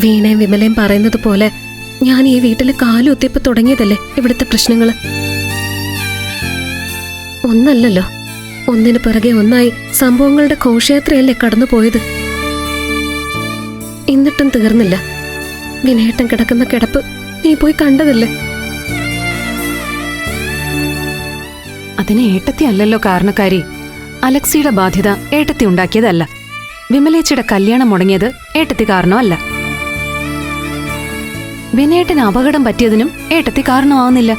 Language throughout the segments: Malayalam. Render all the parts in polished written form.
വീണയും വിമലയും പറയുന്നത് പോലെ ഞാൻ ഈ വീട്ടിൽ കാലുത്തിയപ്പോ തുടങ്ങിയതല്ലേ ഇവിടുത്തെ പ്രശ്നങ്ങള്. ഒന്നല്ലല്ലോ, ഒന്നിനു പിറകെ ഒന്നായി സംഭവങ്ങളുടെ ഘോഷയാത്രയല്ലേ കടന്നു പോയത്. എന്നിട്ടും തീർന്നില്ല. വിനയേട്ടൻ കിടക്കുന്ന കിടപ്പ് നീ പോയി കണ്ടതല്ലേ? അതിന് ഏട്ടത്തി അല്ലല്ലോ കാരണക്കാരി. അലക്സിയുടെ ബാധ്യത ഏട്ടത്തി ഉണ്ടാക്കിയതല്ല. വിമലേച്ചിയുടെ കല്യാണം മുടങ്ങിയത് ഏട്ടത്തി കാരണമല്ല. വിനയേട്ടന് അപകടം പറ്റിയതിനും ഏട്ടത്തി കാരണമാവുന്നില്ല.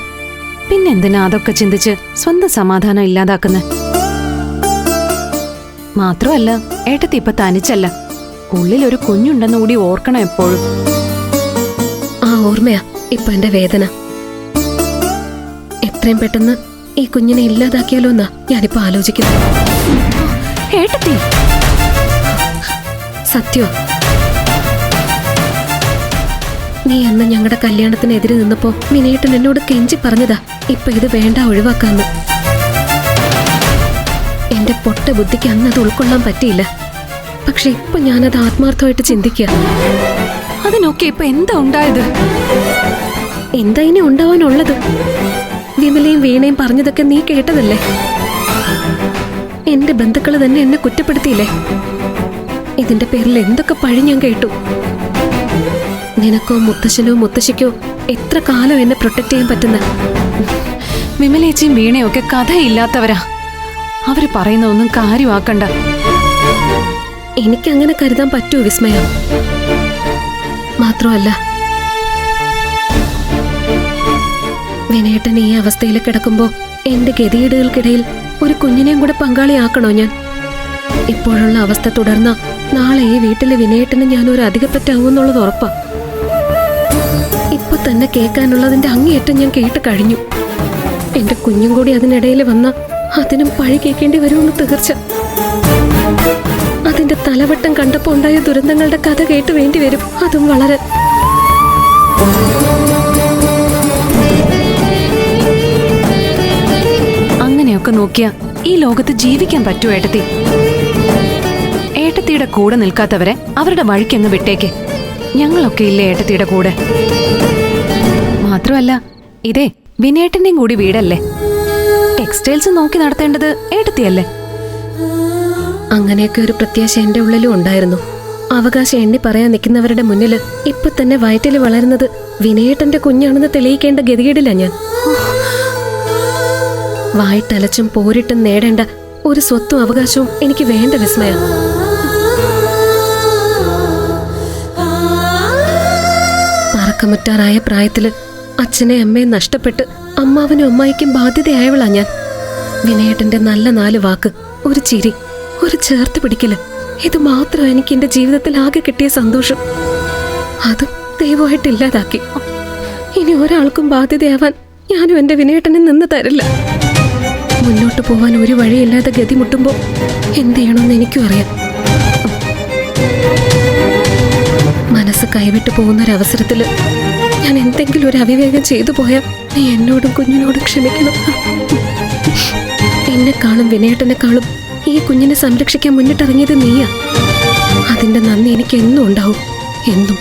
പിന്നെന്തിനാ അതൊക്കെ ചിന്തിച്ച് സ്വന്തം സമാധാനം ഇല്ലാതാക്കുന്നെ? മാത്രമല്ല, ഏട്ടത്തി ഇപ്പൊ തനിച്ചല്ല, ഉള്ളിലൊരു കുഞ്ഞുണ്ടെന്ന് കൂടി ഓർക്കണം എപ്പോഴും. ആ ഓർമ്മയാ ഇപ്പൊ എന്റെ വേദന. എത്രയും പെട്ടെന്ന് ഈ കുഞ്ഞിനെ ഇല്ലാതാക്കിയാലോ എന്നാ ഞാനിപ്പോ ആലോചിക്കുന്നു. ഏട്ടത്തി സത്യോ, നീ അന്ന് ഞങ്ങളുടെ കല്യാണത്തിനെതിരെ നിന്നപ്പോ വിനയേട്ടൻ എന്നോട് കെഞ്ചി പറഞ്ഞതാ ഇപ്പൊ ഇത് വേണ്ട, ഒഴിവാക്കാന്ന്. എന്റെ പൊട്ട ബുദ്ധിക്ക് അന്ന് അത് ഉൾക്കൊള്ളാൻ പറ്റിയില്ല. പക്ഷെ ഇപ്പൊ ഞാനത് ആത്മാർത്ഥമായിട്ട് ചിന്തിക്കുക. അതിനൊക്കെ ഇപ്പൊ എന്താ ഉണ്ടായത്? എന്താ ഇനി ഉണ്ടാവാനുള്ളത്? വിമലയും വീണയും പറഞ്ഞതൊക്കെ നീ കേട്ടതല്ലേ? എന്റെ ബന്ധുക്കള് തന്നെ എന്നെ കുറ്റപ്പെടുത്തിയില്ലേ? ഇതിന്റെ പേരിൽ എന്തൊക്കെ പഴി ഞാൻ കേട്ടു. നിനക്കോ മുത്തശ്ശനോ മുത്തശ്ശിക്കോ എത്ര കാലം എന്നെ പ്രൊട്ടക്ട് ചെയ്യാൻ പറ്റുന്ന? വിമലേച്ചിയും വീണയും ഒക്കെ കഥയില്ലാത്തവരാ. അവര് പറയുന്ന ഒന്നും കാര്യമാക്കണ്ട. എനിക്കങ്ങനെ കരുതാൻ പറ്റുമോ വിസ്മയ? മാത്രമല്ല, വിനയേട്ടൻ ഈ അവസ്ഥയിൽ കിടക്കുമ്പോ എന്റെ ഗതികേടുകൾക്കിടയിൽ ഒരു കുഞ്ഞിനെയും കൂടെ പങ്കാളിയാക്കണോ ഞാൻ? ഇപ്പോഴുള്ള അവസ്ഥ തുടർന്ന നാളെ ഈ വീട്ടിലെ വിനയേട്ടന് ഞാനൊരു അധികപ്പറ്റാവുമെന്നുള്ളത് ഉറപ്പാ. ഇപ്പൊ തന്നെ കേൾക്കാനുള്ളതിന്റെ അങ്ങേയറ്റം ഞാൻ കേട്ട് കഴിഞ്ഞു. എന്റെ കുഞ്ഞും കൂടി അതിനിടയിൽ വന്ന അതിനും പഴി കേൾക്കേണ്ടി വരുമെന്ന് തീർച്ച. അതിന്റെ തലവട്ടം കണ്ടപ്പോ ഉണ്ടായ ദുരന്തങ്ങളുടെ കഥ കേട്ട് വേണ്ടി വരും അതും വളരെ. അങ്ങനെയൊക്കെ നോക്കിയാ ഈ ലോകത്ത് ജീവിക്കാൻ പറ്റുമോ ഏട്ടത്തി? ഏട്ടത്തിയുടെ കൂടെ നിൽക്കാത്തവരെ അവരുടെ വഴിക്കങ്ങ് വിട്ടേക്ക്. ഞങ്ങളൊക്കെ ഇല്ലേ ഏട്ടത്തിയുടെ കൂടെ? മാത്രമല്ല, ഇതേ വിനയേട്ടന്റെയും കൂടി വീടല്ലേ. ടെക്സ്റ്റൈൽസ് നോക്കി നടത്തേണ്ടത് ഏട്ടത്തിയല്ലേ? അങ്ങനെയൊക്കെ ഒരു പ്രത്യാശ എന്റെ ഉള്ളിലും ഉണ്ടായിരുന്നു. അവകാശം എണ്ണി പറയാൻ നിൽക്കുന്നവരുടെ മുന്നില് ഇപ്പൊ തന്നെ വയറ്റിൽ വളരുന്നത് വിനയേട്ടന്റെ കുഞ്ഞാണെന്ന് തെളിയിക്കേണ്ട ഗതികേടില്ല ഞാൻ. വായിട്ടലച്ചും പോരിട്ടും നേടേണ്ട ഒരു സ്വത്തും അവകാശവും എനിക്ക് വേണ്ട വിസ്മയ. പറക്കമുറ്റാറായ പ്രായത്തില് അച്ഛനെ അമ്മയെ നഷ്ടപ്പെട്ട് അമ്മാവനും അമ്മായിക്കും ബാധ്യതയായവളാ ഞാൻ. വിനയേട്ടന്റെ നല്ല 4 വാക്ക്, ഒരു ചിരി, ഒരു ചേർത്ത് പിടിക്കല്, ഇത് മാത്രം എനിക്ക് എന്റെ ജീവിതത്തിൽ ആകെ കിട്ടിയ സന്തോഷം. അതും ദൈവമായിട്ട് ഇല്ലാതാക്കി. ഇനി ഒരാൾക്കും ബാധ്യതയാവാൻ ഞാനും എന്റെ വിനയേട്ടനെ നിന്ന് തരില്ല. മുന്നോട്ട് പോവാൻ ഒരു വഴിയില്ലാതെ ഗതിമുട്ടുമ്പോ എന്ത് ചെയ്യണമെന്ന് എനിക്കും അറിയാം. മനസ്സ് കൈവിട്ടു പോകുന്നൊരവസരത്തില് ഞാൻ എന്തെങ്കിലും ഒരു അവിവേകം ചെയ്തു പോയാൽ നീ എന്നോടും കുഞ്ഞിനോടും ക്ഷമിക്കണം. എന്നെക്കാളും വിനയേട്ടനെക്കാളും ഈ കുഞ്ഞിനെ സംരക്ഷിക്കാൻ മുന്നിട്ടിറങ്ങിയത് നീയാ. അതിന്റെ നന്ദി എനിക്ക് എന്നും ഉണ്ടാവും, എന്നും.